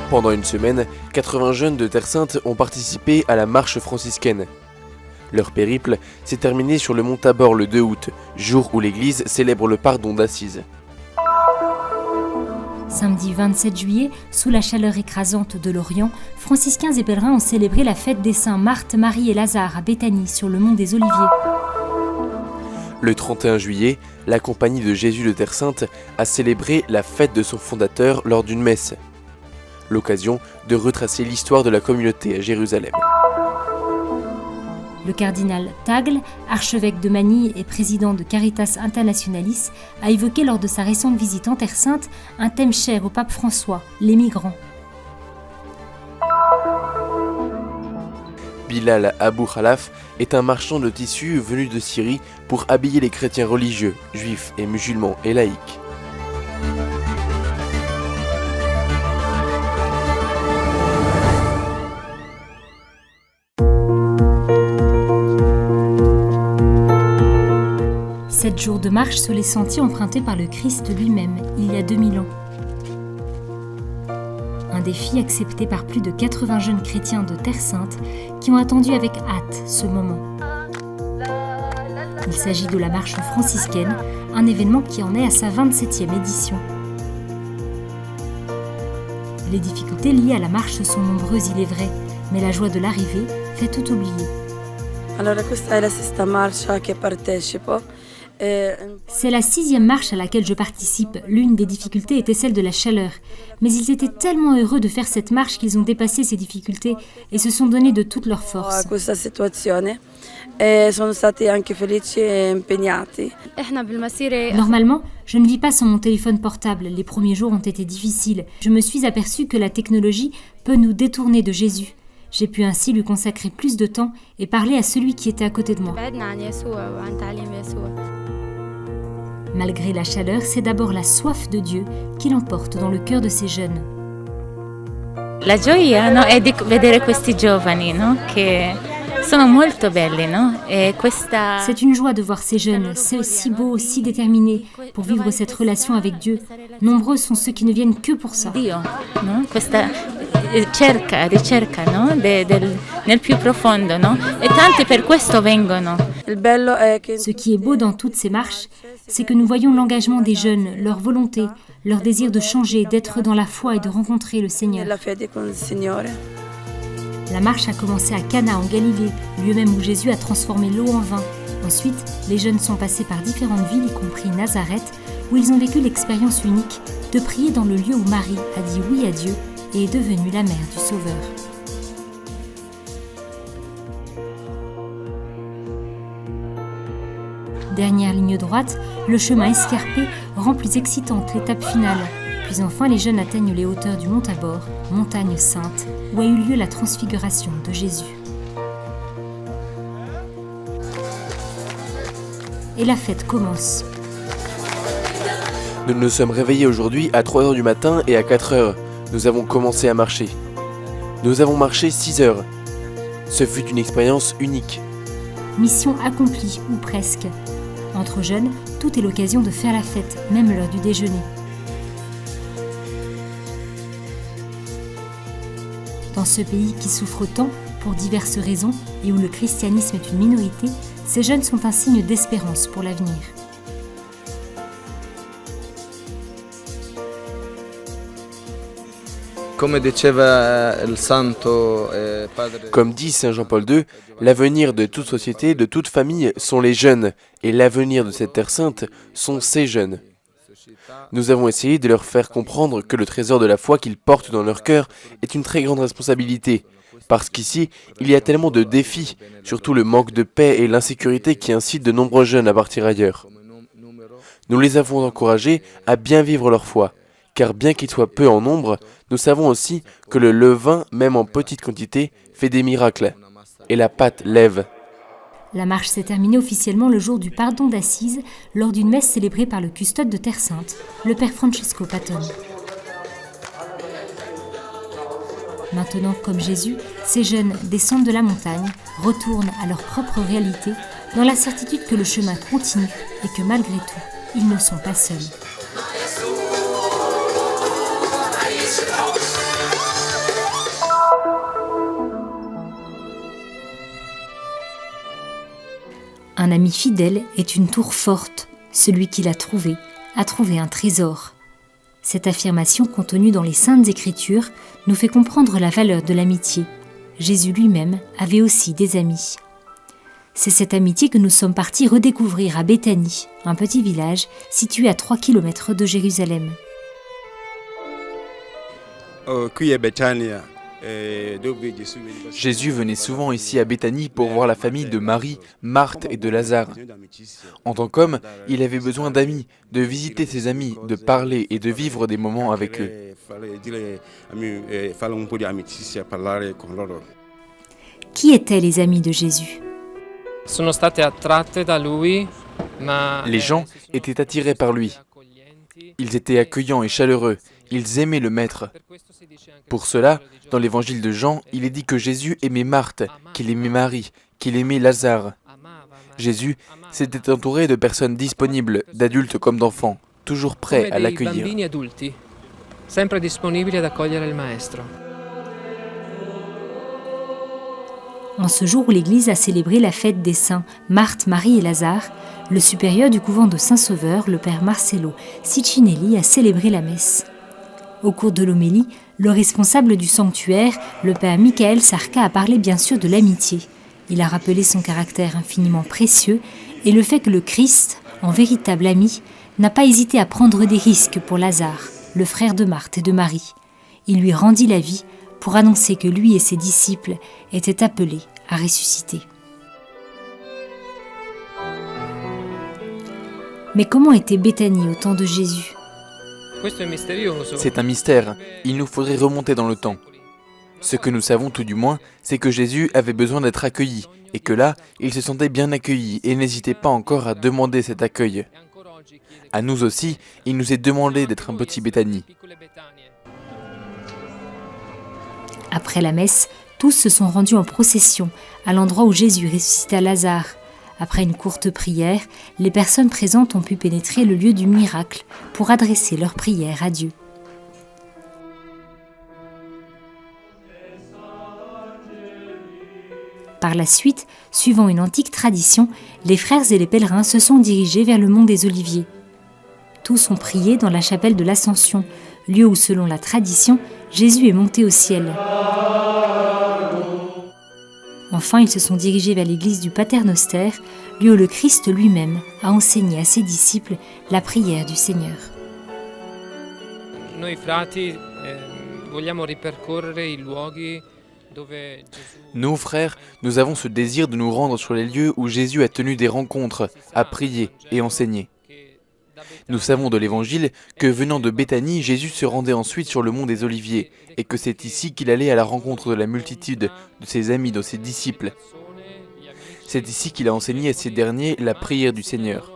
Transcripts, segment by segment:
Pendant une semaine, 80 jeunes de Terre Sainte ont participé à la marche franciscaine. Leur périple s'est terminé sur le mont Tabor le 2 août, jour où l'église célèbre le pardon d'Assise. Samedi 27 juillet, sous la chaleur écrasante de l'Orient, franciscains et pèlerins ont célébré la fête des saints Marthe, Marie et Lazare à Béthanie, sur le mont des Oliviers. Le 31 juillet, la Compagnie de Jésus de Terre Sainte a célébré la fête de son fondateur lors d'une messe. L'occasion de retracer l'histoire de la communauté à Jérusalem. Le cardinal Tagle, archevêque de Manille et président de Caritas Internationalis, a évoqué lors de sa récente visite en Terre Sainte un thème cher au pape François, les migrants. Bilal Abou Khalaf est un marchand de tissus venu de Syrie pour habiller les chrétiens religieux, juifs et musulmans et laïcs. Sept jours de marche sur les sentiers empruntés par le Christ lui-même, il y a 2000 ans. Un défi accepté par plus de 80 jeunes chrétiens de Terre Sainte qui ont attendu avec hâte ce moment. Il s'agit de la marche franciscaine, un événement qui en est à sa 27e édition. Les difficultés liées à la marche sont nombreuses, il est vrai, mais la joie de l'arrivée fait tout oublier. Allora, questa è la sesta marcia che partecipo. C'est la 6e marche à laquelle je participe. L'une des difficultés était celle de la chaleur. Mais ils étaient tellement heureux de faire cette marche qu'ils ont dépassé ces difficultés et se sont donnés de toute leur force. Questa situazione e sono stati anche felici e impegnati. Normalement, je ne vis pas sans mon téléphone portable. Les premiers jours ont été difficiles. Je me suis aperçue que la technologie peut nous détourner de Jésus. J'ai pu ainsi lui consacrer plus de temps et parler à celui qui était à côté de moi. Malgré la chaleur, c'est d'abord la soif de Dieu qui l'emporte dans le cœur de ces jeunes. La gioia, no, è di vedere questi giovani, no, che sono molto belli, no? E questa... C'est une joie de voir ces jeunes, si beaux, si déterminés pour vivre cette relation avec Dieu. Nombreux sont ceux qui ne viennent que pour ça. Dio, no? Questa ricerca, no? Nel più profondo, no? E tanti per questo vengono. Ce qui est beau dans toutes ces marches, c'est que nous voyons l'engagement des jeunes, leur volonté, leur désir de changer, d'être dans la foi et de rencontrer le Seigneur. La marche a commencé à Cana en Galilée, lieu même où Jésus a transformé l'eau en vin. Ensuite, les jeunes sont passés par différentes villes, y compris Nazareth, où ils ont vécu l'expérience unique de prier dans le lieu où Marie a dit oui à Dieu et est devenue la mère du Sauveur. Dernière ligne droite, le chemin escarpé rend plus excitante l'étape finale. Puis enfin, les jeunes atteignent les hauteurs du mont Tabor, montagne sainte, où a eu lieu la transfiguration de Jésus. Et la fête commence. Nous nous sommes réveillés aujourd'hui à 3h du matin et à 4h. Nous avons commencé à marcher. Nous avons marché 6 heures. Ce fut une expérience unique. Mission accomplie, ou presque. Entre jeunes, tout est l'occasion de faire la fête, même l'heure du déjeuner. Dans ce pays qui souffre tant, pour diverses raisons, et où le christianisme est une minorité, ces jeunes sont un signe d'espérance pour l'avenir. Comme dit Saint Jean-Paul II, l'avenir de toute société, de toute famille, sont les jeunes, et l'avenir de cette terre sainte sont ces jeunes. Nous avons essayé de leur faire comprendre que le trésor de la foi qu'ils portent dans leur cœur est une très grande responsabilité, parce qu'ici, il y a tellement de défis, surtout le manque de paix et l'insécurité qui incitent de nombreux jeunes à partir ailleurs. Nous les avons encouragés à bien vivre leur foi, car bien qu'ils soient peu en nombre, nous savons aussi que le levain, même en petite quantité, fait des miracles, et la pâte lève. La marche s'est terminée officiellement le jour du pardon d'Assise, lors d'une messe célébrée par le custode de Terre Sainte, le père Francesco Patton. Maintenant, comme Jésus, ces jeunes descendent de la montagne, retournent à leur propre réalité, dans la certitude que le chemin continue et que malgré tout, ils ne sont pas seuls. Un ami fidèle est une tour forte. Celui qui l'a trouvé a trouvé un trésor. Cette affirmation contenue dans les Saintes Écritures nous fait comprendre la valeur de l'amitié. Jésus lui-même avait aussi des amis. C'est cette amitié que nous sommes partis redécouvrir à Béthanie, un petit village situé à 3 km de Jérusalem. Jésus venait souvent ici à Béthanie pour voir la famille de Marie, Marthe et de Lazare. En tant qu'homme, il avait besoin d'amis, de visiter ses amis, de parler et de vivre des moments avec eux. Qui étaient les amis de Jésus ? Les gens étaient attirés par lui. Ils étaient accueillants et chaleureux. Ils aimaient le Maître. Pour cela, dans l'évangile de Jean, il est dit que Jésus aimait Marthe, qu'il aimait Marie, qu'il aimait Lazare. Jésus s'était entouré de personnes disponibles, d'adultes comme d'enfants, toujours prêts à l'accueillir. En ce jour où l'Église a célébré la fête des saints Marthe, Marie et Lazare, le supérieur du couvent de Saint-Sauveur, le père Marcello Ciccinelli, a célébré la messe. Au cours de l'homélie, le responsable du sanctuaire, le père Michael Sarka, a parlé bien sûr de l'amitié. Il a rappelé son caractère infiniment précieux et le fait que le Christ, en véritable ami, n'a pas hésité à prendre des risques pour Lazare, le frère de Marthe et de Marie. Il lui rendit la vie pour annoncer que lui et ses disciples étaient appelés à ressusciter. Mais comment était Béthanie au temps de Jésus ? C'est un mystère. Il nous faudrait remonter dans le temps. Ce que nous savons tout du moins, c'est que Jésus avait besoin d'être accueilli, et que là, il se sentait bien accueilli et n'hésitait pas encore à demander cet accueil. À nous aussi, il nous est demandé d'être un petit Béthanie. Après la messe, tous se sont rendus en procession à l'endroit où Jésus ressuscita Lazare. Après une courte prière, les personnes présentes ont pu pénétrer le lieu du miracle pour adresser leur prière à Dieu. Par la suite, suivant une antique tradition, les frères et les pèlerins se sont dirigés vers le mont des Oliviers. Tous ont prié dans la chapelle de l'Ascension, lieu où, selon la tradition, Jésus est monté au ciel. Enfin, ils se sont dirigés vers l'église du Paternoster, lieu où le Christ lui-même a enseigné à ses disciples la prière du Seigneur. Nous, frères, nous avons ce désir de nous rendre sur les lieux où Jésus a tenu des rencontres, a prié et enseigné. Nous savons de l'Évangile que venant de Béthanie, Jésus se rendait ensuite sur le mont des Oliviers, et que c'est ici qu'il allait à la rencontre de la multitude, de ses amis, de ses disciples. C'est ici qu'il a enseigné à ces derniers la prière du Seigneur.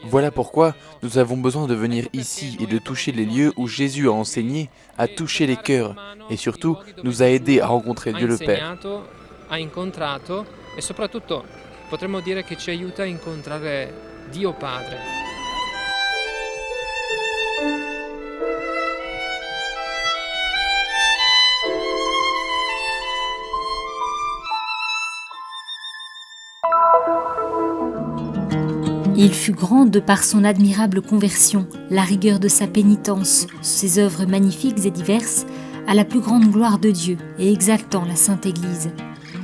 Voilà pourquoi nous avons besoin de venir ici et de toucher les lieux où Jésus a enseigné, a touché les cœurs, et surtout nous a aidés à rencontrer Dieu le Père. Il fut grand de par son admirable conversion, la rigueur de sa pénitence, ses œuvres magnifiques et diverses, à la plus grande gloire de Dieu et exaltant la Sainte Église.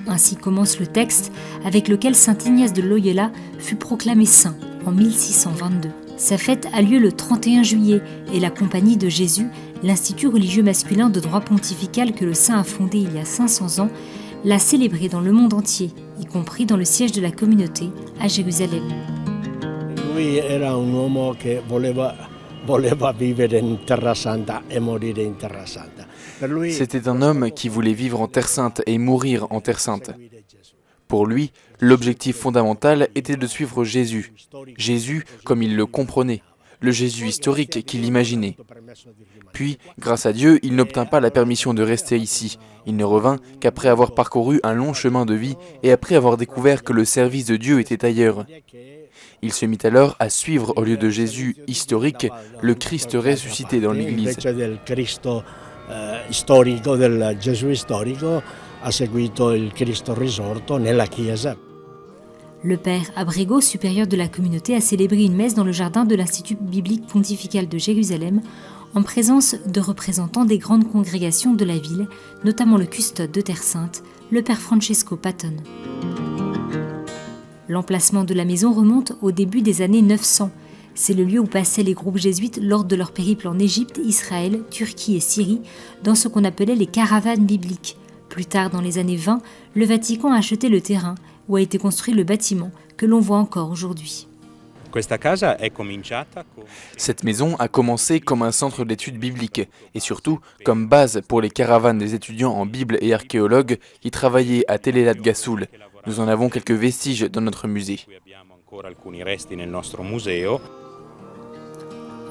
Ainsi commence le texte avec lequel saint Ignace de Loyola fut proclamé saint en 1622. Sa fête a lieu le 31 juillet et la Compagnie de Jésus, l'institut religieux masculin de droit pontifical que le saint a fondé il y a 500 ans, l'a célébré dans le monde entier, y compris dans le siège de la communauté à Jérusalem. Lui era un uomo che voleva vivere in Terra Santa e morire in Terra Santa. C'était un homme qui voulait vivre en Terre Sainte et mourir en Terre Sainte. Pour lui, l'objectif fondamental était de suivre Jésus. Jésus comme il le comprenait, le Jésus historique qu'il imaginait. Puis, grâce à Dieu, il n'obtint pas la permission de rester ici. Il ne revint qu'après avoir parcouru un long chemin de vie et après avoir découvert que le service de Dieu était ailleurs. Il se mit alors à suivre au lieu de Jésus historique, le Christ ressuscité dans l'Église. Le père Abrego, supérieur de la communauté, a célébré une messe dans le jardin de l'Institut biblique pontifical de Jérusalem, en présence de représentants des grandes congrégations de la ville, notamment le custode de Terre Sainte, le père Francesco Patton. L'emplacement de la maison remonte au début des années 900. C'est le lieu où passaient les groupes jésuites lors de leur périple en Égypte, Israël, Turquie et Syrie, dans ce qu'on appelait les caravanes bibliques. Plus tard, dans les années 20, le Vatican a acheté le terrain où a été construit le bâtiment que l'on voit encore aujourd'hui. Cette maison a commencé comme un centre d'études bibliques et surtout comme base pour les caravanes des étudiants en Bible et archéologues qui travaillaient à Tel Elad Gassoul. Nous en avons quelques vestiges dans notre musée.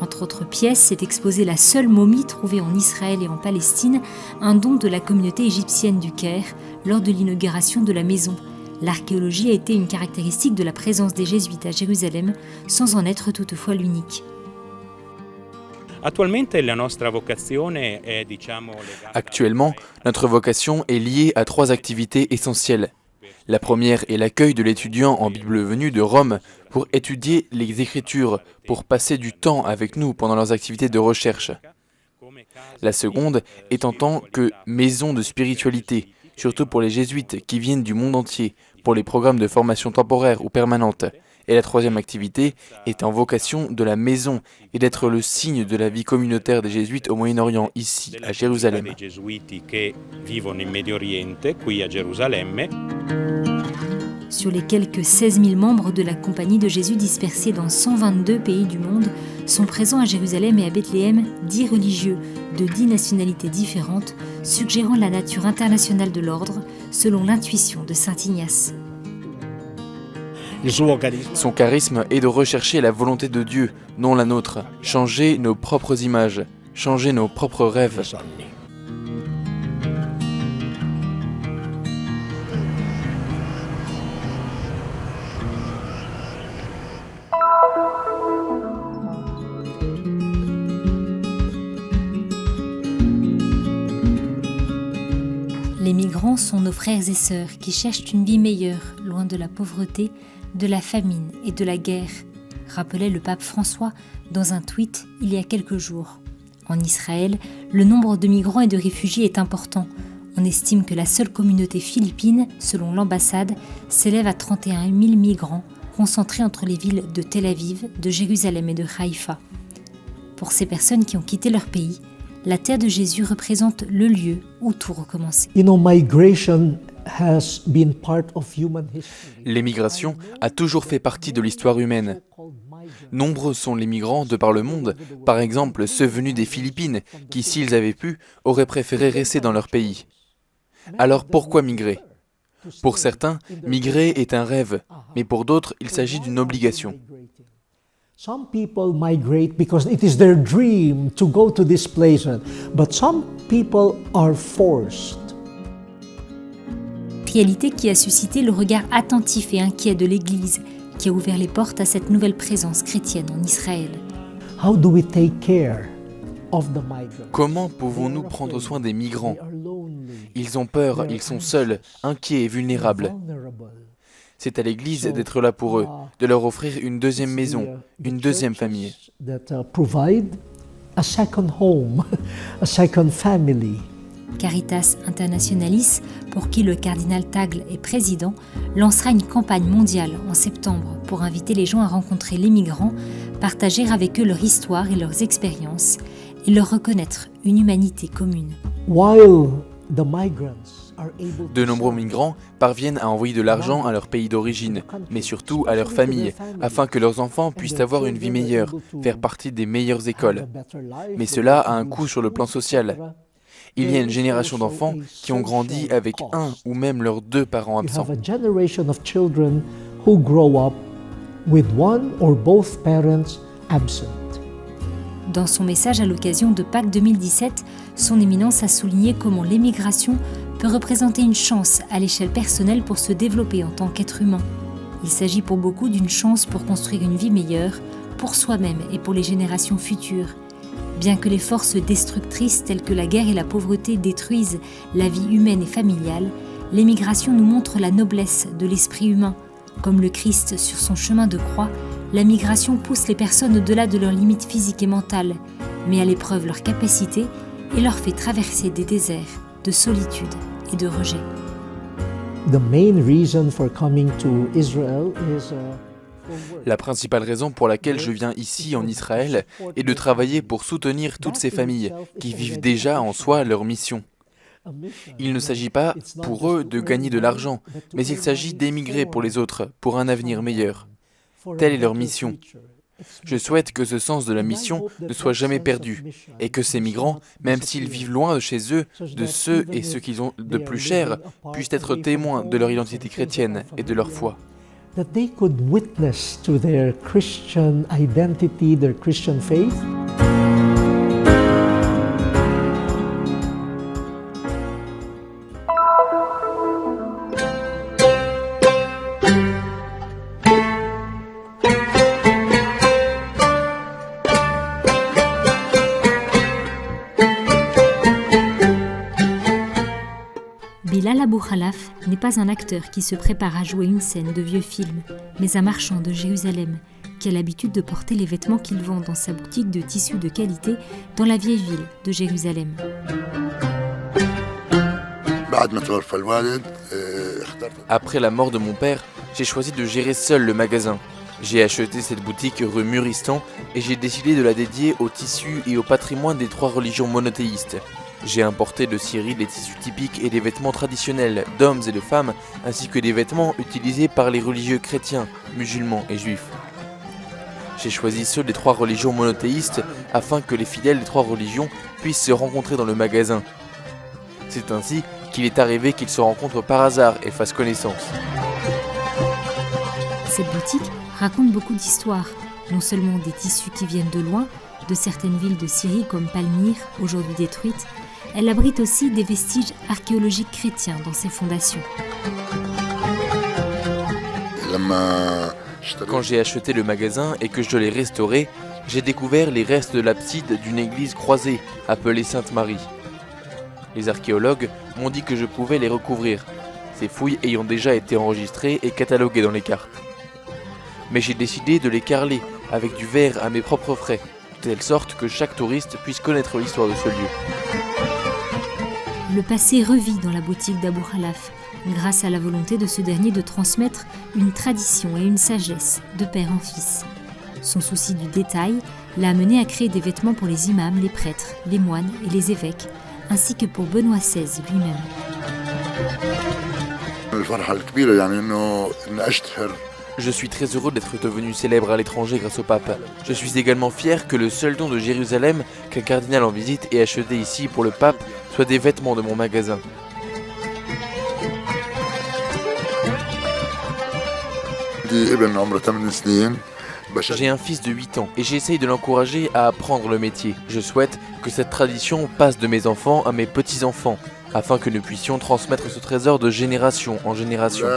Entre autres pièces, est exposée la seule momie trouvée en Israël et en Palestine, un don de la communauté égyptienne du Caire lors de l'inauguration de la maison. L'archéologie a été une caractéristique de la présence des Jésuites à Jérusalem, sans en être toutefois l'unique. Actuellement, notre vocation est liée à 3 activités essentielles. La première est l'accueil de l'étudiant en Bible venu de Rome pour étudier les Écritures, pour passer du temps avec nous pendant leurs activités de recherche. La seconde est en tant que maison de spiritualité, surtout pour les jésuites qui viennent du monde entier, pour les programmes de formation temporaire ou permanente. Et la troisième activité est en vocation de la maison et d'être le signe de la vie communautaire des jésuites au Moyen-Orient, ici, à Jérusalem. Sur les quelques 16 000 membres de la Compagnie de Jésus dispersés dans 122 pays du monde, sont présents à Jérusalem et à Bethléem 10 religieux de 10 nationalités différentes, suggérant la nature internationale de l'ordre, selon l'intuition de saint Ignace. Son charisme est de rechercher la volonté de Dieu, non la nôtre, changer nos propres images, changer nos propres rêves. Les migrants sont nos frères et sœurs qui cherchent une vie meilleure, loin de la pauvreté, de la famine et de la guerre, rappelait le pape François dans un tweet il y a quelques jours. En Israël, le nombre de migrants et de réfugiés est important. On estime que la seule communauté philippine, selon l'ambassade, s'élève à 31 000 migrants, concentrés entre les villes de Tel Aviv, de Jérusalem et de Haïfa. Pour ces personnes qui ont quitté leur pays, la terre de Jésus représente le lieu où tout recommençait. L'émigration a toujours fait partie de l'histoire humaine. Nombreux sont les migrants de par le monde, par exemple ceux venus des Philippines, qui, s'ils avaient pu, auraient préféré rester dans leur pays. Alors pourquoi migrer ? Pour certains, migrer est un rêve, mais pour d'autres, il s'agit d'une obligation. Some people migrate because it is their dream to go to this place, but some people are forced. Réalité qui a suscité le regard attentif et inquiet de l'Église, qui a ouvert les portes à cette nouvelle présence chrétienne en Israël. How do we take care of the migrants? Comment pouvons-nous prendre soin des migrants ? Ils ont peur, ils sont seuls, inquiets et vulnérables. C'est à l'Église d'être là pour eux, de leur offrir une deuxième maison, une deuxième famille. Caritas Internationalis, pour qui le cardinal Tagle est président, lancera une campagne mondiale en septembre pour inviter les gens à rencontrer les migrants, partager avec eux leur histoire et leurs expériences et leur reconnaître une humanité commune. De nombreux migrants parviennent à envoyer de l'argent à leur pays d'origine, mais surtout à leur famille, afin que leurs enfants puissent avoir une vie meilleure, faire partie des meilleures écoles. Mais cela a un coût sur le plan social. Il y a une génération d'enfants qui ont grandi avec un ou même leurs 2 parents absents. Dans son message à l'occasion de Pâques 2017, son éminence a souligné comment l'émigration peut représenter une chance à l'échelle personnelle pour se développer en tant qu'être humain. Il s'agit pour beaucoup d'une chance pour construire une vie meilleure, pour soi-même et pour les générations futures. Bien que les forces destructrices telles que la guerre et la pauvreté détruisent la vie humaine et familiale, l'émigration nous montre la noblesse de l'esprit humain, Comme le Christ sur son chemin de croix, la migration pousse les personnes au-delà de leurs limites physiques et mentales, met à l'épreuve leurs capacités et leur fait traverser des déserts de solitude et de rejet. The main reason for coming to Israel is La principale raison pour laquelle je viens ici en Israël est de travailler pour soutenir toutes ces familles qui vivent déjà en soi leur mission. Il ne s'agit pas pour eux de gagner de l'argent, mais il s'agit d'émigrer pour les autres, pour un avenir meilleur. Telle est leur mission. Je souhaite que ce sens de la mission ne soit jamais perdu et que ces migrants, même s'ils vivent loin de chez eux, de ceux et ce qu'ils ont de plus cher, puissent être témoins de leur identité chrétienne et de leur foi. that they could witness to their Christian identity, their Christian faith. Bilal Abou Khalaf n'est pas un acteur qui se prépare à jouer une scène de vieux film, mais un marchand de Jérusalem qui a l'habitude de porter les vêtements qu'il vend dans sa boutique de tissus de qualité dans la vieille ville de Jérusalem. Après la mort de mon père, j'ai choisi de gérer seul le magasin. J'ai acheté cette boutique rue Muristan et j'ai décidé de la dédier aux tissus et au patrimoine des 3 religions monothéistes. J'ai importé de Syrie des tissus typiques et des vêtements traditionnels d'hommes et de femmes, ainsi que des vêtements utilisés par les religieux chrétiens, musulmans et juifs. J'ai choisi ceux des 3 religions monothéistes afin que les fidèles des 3 religions puissent se rencontrer dans le magasin. C'est ainsi qu'il est arrivé qu'ils se rencontrent par hasard et fassent connaissance. Cette boutique raconte beaucoup d'histoires, non seulement des tissus qui viennent de loin, de certaines villes de Syrie comme Palmyre, aujourd'hui détruites, elle abrite aussi des vestiges archéologiques chrétiens dans ses fondations. Quand j'ai acheté le magasin et que je l'ai restauré, j'ai découvert les restes de l'abside d'une église croisée, appelée Sainte-Marie. Les archéologues m'ont dit que je pouvais les recouvrir, ces fouilles ayant déjà été enregistrées et cataloguées dans les cartes. Mais j'ai décidé de les carreler avec du verre à mes propres frais, de telle sorte que chaque touriste puisse connaître l'histoire de ce lieu. Le passé revit dans la boutique d'Abou Khalaf, grâce à la volonté de ce dernier de transmettre une tradition et une sagesse de père en fils. Son souci du détail l'a amené à créer des vêtements pour les imams, les prêtres, les moines et les évêques, ainsi que pour Benoît XVI lui-même. Je suis très heureux d'être devenu célèbre à l'étranger grâce au pape. Je suis également fier que le seul don de Jérusalem qu'un cardinal en visite ait acheté ici pour le pape soit des vêtements de mon magasin. J'ai un fils de 8 ans et j'essaye de l'encourager à apprendre le métier. Je souhaite que cette tradition passe de mes enfants à mes petits-enfants, afin que nous puissions transmettre ce trésor de génération en génération.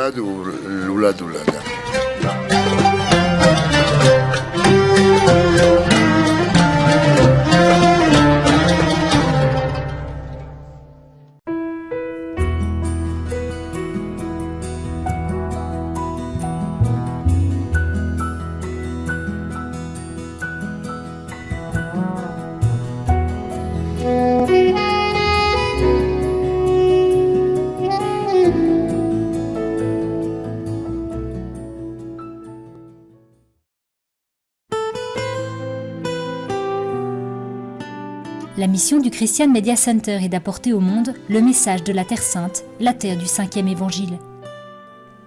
La mission du Christian Media Center est d'apporter au monde le message de la Terre Sainte, la terre du 5e évangile.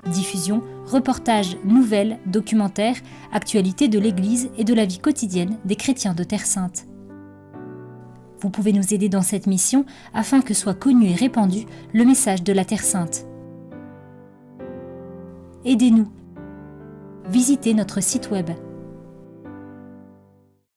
Diffusion, reportages, nouvelles, documentaires, actualités de l'Église et de la vie quotidienne des chrétiens de Terre Sainte. Vous pouvez nous aider dans cette mission afin que soit connu et répandu le message de la Terre Sainte. Aidez-nous. Visitez notre site web